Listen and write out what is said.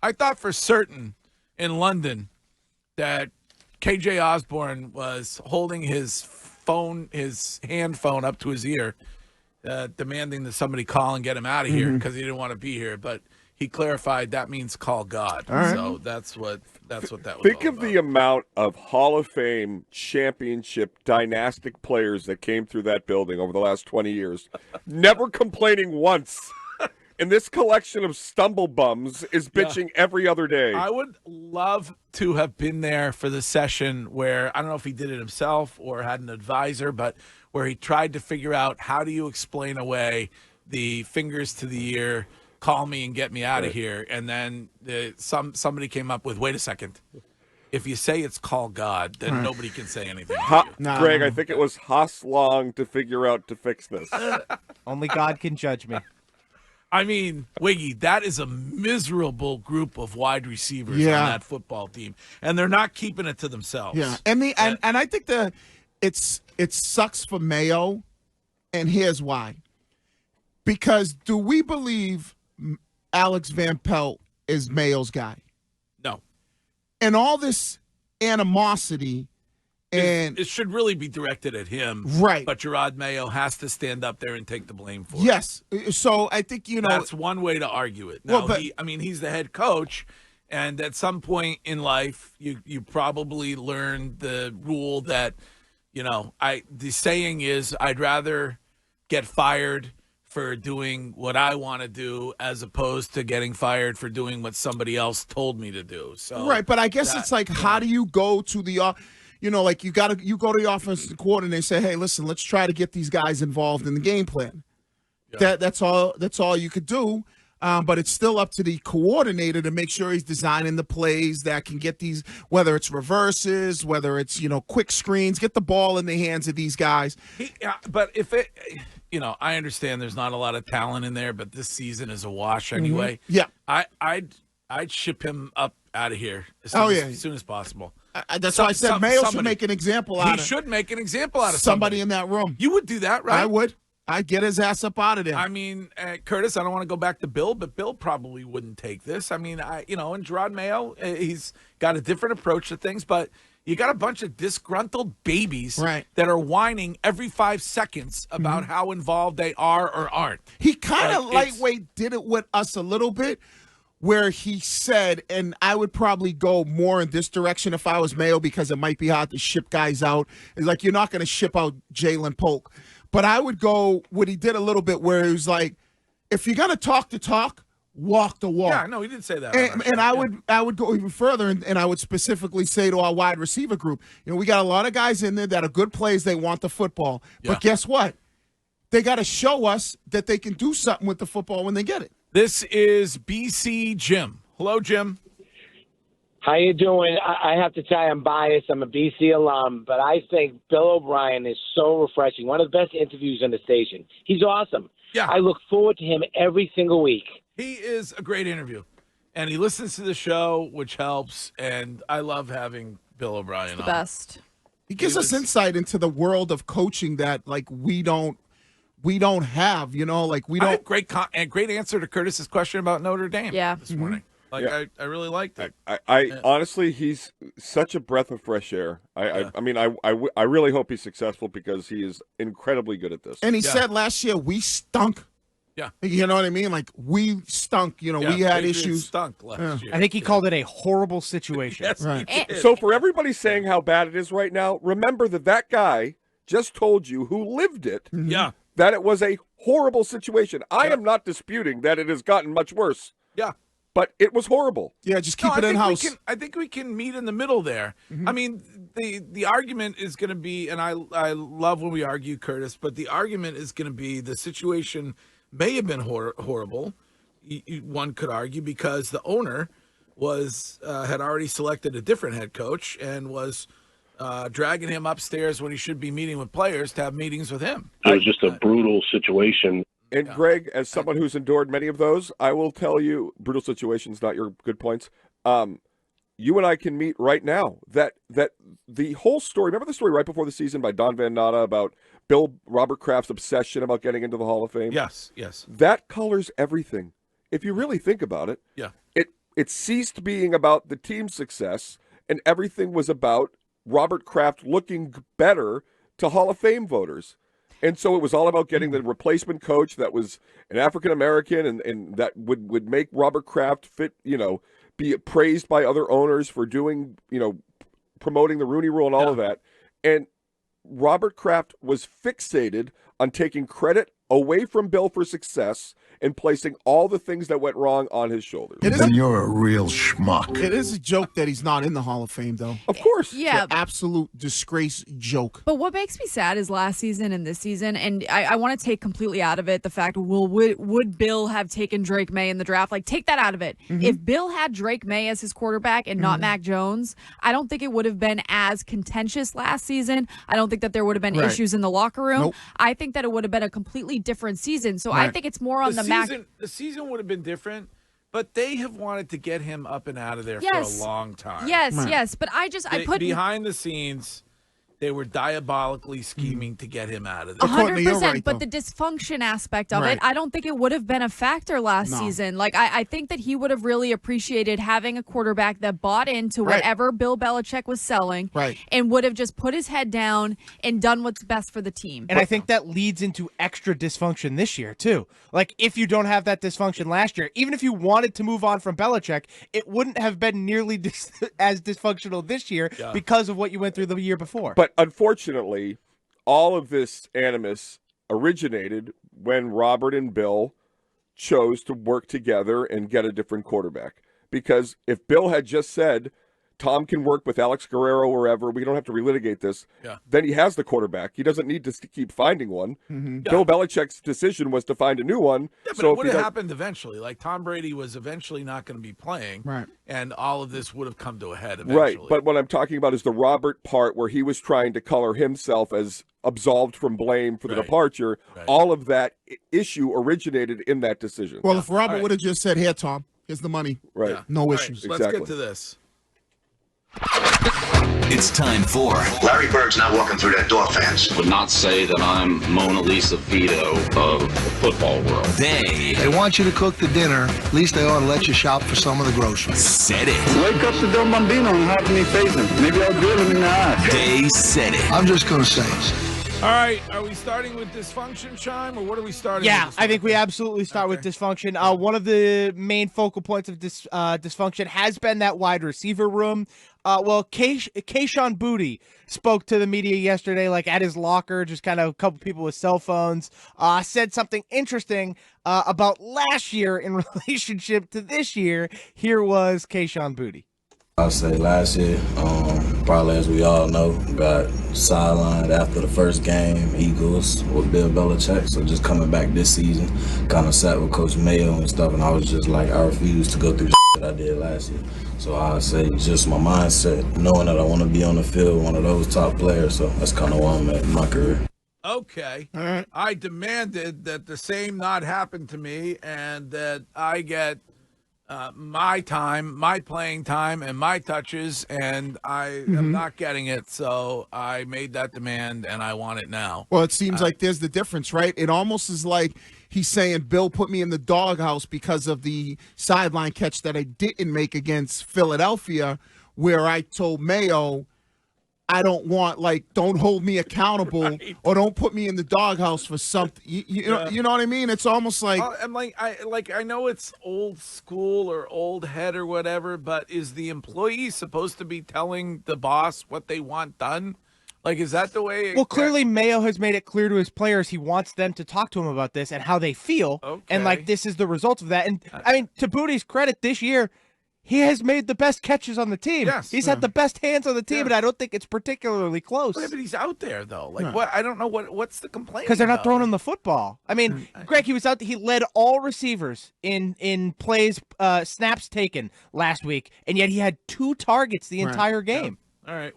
I thought for certain in London that KJ Osborn was holding his hand phone up to his ear, demanding that somebody call and get him out of here because he didn't want to be here. But he clarified that means call God. Right. So that's what that was. Think of the amount of Hall of Fame championship dynastic players that came through that building over the last 20 years, never complaining once. And this collection of stumble bums is bitching every other day. I would love to have been there for the session where, I don't know if he did it himself or had an advisor, but where he tried to figure out how do you explain away the fingers to the ear, call me and get me out of here. And then somebody came up with, wait a second. If you say it's call God, then nobody can say anything. Greg, I think it was Haas long to figure out to fix this. Only God can judge me. I mean, Wiggy, that is a miserable group of wide receivers on that football team, and they're not keeping it to themselves. Yeah, and I think it sucks for Mayo, and here's why. Because do we believe Alex Van Pelt is Mayo's guy? No. And all this animosity. And it should really be directed at him. Right. But Gerard Mayo has to stand up there and take the blame for it. Yes. So I think, that's one way to argue it. Now, he's the head coach, and at some point in life, you probably learned the rule that, the saying is, I'd rather get fired for doing what I want to do as opposed to getting fired for doing what somebody else told me to do. So right, but I guess it's like, how do you go to the you go to the offensive coordinator and say, hey, listen, let's try to get these guys involved in the game plan. Yeah. That's all you could do. But it's still up to the coordinator to make sure he's designing the plays that can get these, whether it's reverses, whether it's, quick screens, get the ball in the hands of these guys. But if it, I understand there's not a lot of talent in there, but this season is a wash anyway. Yeah. I'd ship him up out of here as soon as possible. That's why I said Mayo should make an example out of. He should make an example out of somebody in that room. You would do that, right? I would. I'd get his ass up out of there. I mean, Curtis, I don't want to go back to Bill, but Bill probably wouldn't take this. I mean, and Gerard Mayo, he's got a different approach to things, but you got a bunch of disgruntled babies that are whining every 5 seconds about how involved they are or aren't. He kind of lightweight did it with us a little bit, where he said, and I would probably go more in this direction if I was Mayo because it might be hard to ship guys out. It's like, you're not going to ship out Jalen Polk. But I would go what he did a little bit where he was like, if you're going to talk the talk, walk the walk. Yeah, no, he did say that. And I would go even further, and I would specifically say to our wide receiver group, we got a lot of guys in there that are good players. They want the football. Yeah. But guess what? They got to show us that they can do something with the football when they get it. This is BC Jim. Hello, Jim. How you doing? I have to tell you, I'm biased. I'm a BC alum, but I think Bill O'Brien is so refreshing. One of the best interviews on the station. He's awesome. Yeah. I look forward to him every single week. He is a great interview, and he listens to the show, which helps, and I love having Bill O'Brien on. The best. He gives us insight into the world of coaching that, we don't have, we don't. Great answer to Curtis's question about Notre Dame this morning. I really liked it. I honestly, he's such a breath of fresh air. I really hope he's successful because he is incredibly good at this. And he said last year we stunk. Yeah. You know what I mean? Like, we stunk. We had issues. Stunk last year. I think he called it a horrible situation. Yes, right. So for everybody saying how bad it is right now, remember that guy just told you, who lived it, that it was a horrible situation. I am not disputing that it has gotten much worse. Yeah. But it was horrible. Yeah, just keep it in-house. I think we can meet in the middle there. I mean, the argument is going to be, and I love when we argue, Curtis, but the argument is going to be the situation may have been horrible, one could argue, because the owner had already selected a different head coach and was dragging him upstairs when he should be meeting with players to have meetings with him. It was just a brutal situation. And Greg, as someone who's endured many of those, I will tell you, brutal situations, not your good points. You and I can meet right now. That the whole story. Remember the story right before the season by Don Van Natta about Robert Kraft's obsession about getting into the Hall of Fame? Yes. That colors everything. If you really think about it, it ceased being about the team's success, and everything was about Robert Kraft looking better to Hall of Fame voters. And so it was all about getting the replacement coach that was an African American and that would make Robert Kraft fit, be praised by other owners for doing, promoting the Rooney Rule and all of that. And Robert Kraft was fixated on taking credit away from Bill for success and placing all the things that went wrong on his shoulders. And you're a real schmuck. It is a joke that he's not in the Hall of Fame, though. Of course. Yeah. It's an absolute disgrace joke. But what makes me sad is last season and this season, and I want to take completely out of it the fact, would Bill have taken Drake Maye in the draft? Like, take that out of it. If Bill had Drake Maye as his quarterback and not Mac Jones, I don't think it would have been as contentious last season. I don't think that there would have been issues in the locker room. Nope. I think that it would have been a completely different season. So I think it's more on the Mac. The season would have been different, but they have wanted to get him up and out of there for a long time. Yes. But I put behind the scenes. They were diabolically scheming to get him out of there. 100%, right, but the dysfunction aspect of it, I don't think it would have been a factor last season. Like, I think that he would have really appreciated having a quarterback that bought into whatever Bill Belichick was selling and would have just put his head down and done what's best for the team. And I think that leads into extra dysfunction this year, too. Like, if you don't have that dysfunction last year, even if you wanted to move on from Belichick, it wouldn't have been nearly as dysfunctional this year because of what you went through the year before. But unfortunately, all of this animus originated when Robert and Bill chose to work together and get a different quarterback. Because if Bill had just said, Tom can work with Alex Guerrero wherever, we don't have to relitigate this, then he has the quarterback. He doesn't need to keep finding one. Bill Belichick's decision was to find a new one. Yeah, but it would have happened eventually. Like, Tom Brady was eventually not going to be playing, and all of this would have come to a head eventually. Right, but what I'm talking about is the Robert part where he was trying to color himself as absolved from blame for the departure. All of that issue originated in that decision. Well, if Robert would have just said, here, Tom, here's the money. No issues. Let's get to this. It's time for Larry Bird's not walking through that door, fans. Would not say that I'm Mona Lisa Vito of the football world. They want you to cook the dinner. At least they ought to let you shop for some of the groceries. said it. Wake up to Del Bambino and have me face him. Maybe I'll drill him in the eye. They said it. I'm just going to say it. All right, are we starting with dysfunction, Chime, or what are we starting with? I think we absolutely start with dysfunction. One of the main focal points of dysfunction has been that wide receiver room. Kayshon Boutte spoke to the media yesterday, like at his locker, just kind of a couple people with cell phones, said something interesting about last year in relationship to this year. Here was Kayshon Boutte. I'll say last year, probably as we all know, got sidelined after the first game, Eagles with Bill Belichick. So just coming back this season, kind of sat with Coach Mayo and stuff, and I was just like, I refuse to go through the that I did last year. So I'll say just my mindset, knowing that I want to be on the field, one of those top players. So that's kind of where I'm at in my career. Okay. All right. I demanded that the same not happen to me and that I get my time, my playing time, and my touches, and I am not getting it. So I made that demand, and I want it now. Well, it seems like there's the difference, right? It almost is like he's saying, Bill put me in the doghouse because of the sideline catch that I didn't make against Philadelphia, where I told Mayo, I don't want, don't hold me accountable or don't put me in the doghouse for something. You know what I mean? It's almost like I know it's old school or old head or whatever, but is the employee supposed to be telling the boss what they want done? Like, is that the way? Well, clearly Mayo has made it clear to his players he wants them to talk to him about this and how they feel. Okay. And this is the result of that. And I mean, to Boutte's credit, this year, he has made the best catches on the team. Yes. He's had the best hands on the team, and I don't think it's particularly close. But he's out there, though. What? I don't know what's the complaint. Because they're not throwing him the football. I mean, Greg, he was out. He led all receivers in plays, snaps taken last week, and yet he had 2 targets the entire game. Yeah. All right.